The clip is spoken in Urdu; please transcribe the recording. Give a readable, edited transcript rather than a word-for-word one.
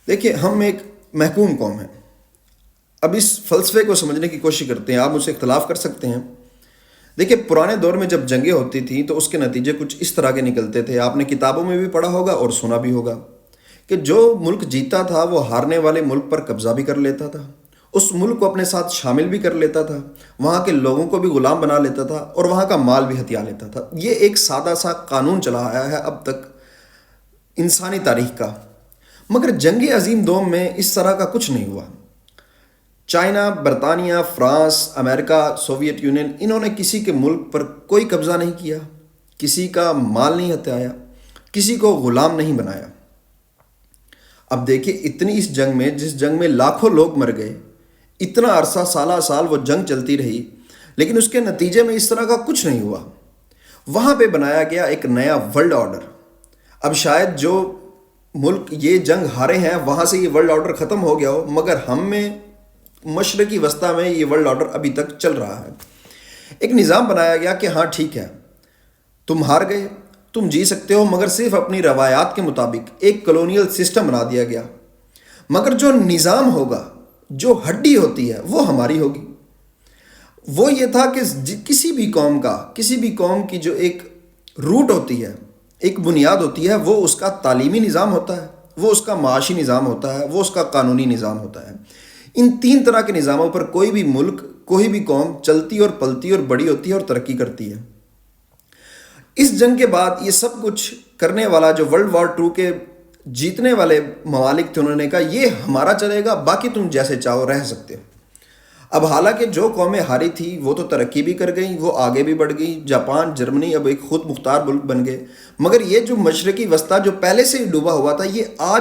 دیکھیے، ہم ایک محکوم قوم ہیں. اب اس فلسفے کو سمجھنے کی کوشش کرتے ہیں. آپ مجھ سے اختلاف کر سکتے ہیں. دیکھیے، پرانے دور میں جب جنگیں ہوتی تھیں تو اس کے نتیجے کچھ اس طرح کے نکلتے تھے. آپ نے کتابوں میں بھی پڑھا ہوگا اور سنا بھی ہوگا کہ جو ملک جیتا تھا وہ ہارنے والے ملک پر قبضہ بھی کر لیتا تھا، اس ملک کو اپنے ساتھ شامل بھی کر لیتا تھا، وہاں کے لوگوں کو بھی غلام بنا لیتا تھا اور وہاں کا مال بھی ہتھیا لیتا تھا. یہ ایک سادہ سا قانون چلا آیا ہے اب تک انسانی تاریخ کا. مگر جنگ عظیم دوم میں اس طرح کا کچھ نہیں ہوا. چائنا، برطانیہ، فرانس، امریکہ، سوویت یونین، انہوں نے کسی کے ملک پر کوئی قبضہ نہیں کیا، کسی کا مال نہیں ہتھیایا، کسی کو غلام نہیں بنایا. اب دیکھیں، اتنی اس جنگ میں، جس جنگ میں لاکھوں لوگ مر گئے، اتنا عرصہ سالہ سال وہ جنگ چلتی رہی، لیکن اس کے نتیجے میں اس طرح کا کچھ نہیں ہوا. وہاں پہ بنایا گیا ایک نیا ورلڈ آرڈر. اب شاید جو ملک یہ جنگ ہارے ہیں وہاں سے یہ ورلڈ آرڈر ختم ہو گیا ہو، مگر ہم میں مشرقی وسطی میں یہ ورلڈ آرڈر ابھی تک چل رہا ہے. ایک نظام بنایا گیا کہ ہاں ٹھیک ہے، تم ہار گئے، تم جی سکتے ہو مگر صرف اپنی روایات کے مطابق. ایک کلونیل سسٹم بنا دیا گیا. مگر جو نظام ہوگا، جو ہڈی ہوتی ہے وہ ہماری ہوگی. وہ یہ تھا کہ کسی بھی قوم کی جو ایک روٹ ہوتی ہے، ایک بنیاد ہوتی ہے، وہ اس کا تعلیمی نظام ہوتا ہے، وہ اس کا معاشی نظام ہوتا ہے، وہ اس کا قانونی نظام ہوتا ہے. ان تین طرح کے نظاموں پر کوئی بھی ملک، کوئی بھی قوم چلتی اور پلتی اور بڑی ہوتی ہے اور ترقی کرتی ہے. اس جنگ کے بعد یہ سب کچھ کرنے والا جو ورلڈ وار ٹو کے جیتنے والے ممالک تھے، انہوں نے کہا یہ ہمارا چلے گا، باقی تم جیسے چاہو رہ سکتے ہو. اب حالانکہ جو قومیں ہاری تھی وہ تو ترقی بھی کر گئیں، وہ آگے بھی بڑھ گئی. جاپان، جرمنی اب ایک خود مختار ملک بن گئے. مگر یہ جو مشرقی وسطی جو پہلے سے ہی ڈوبا ہوا تھا، یہ آج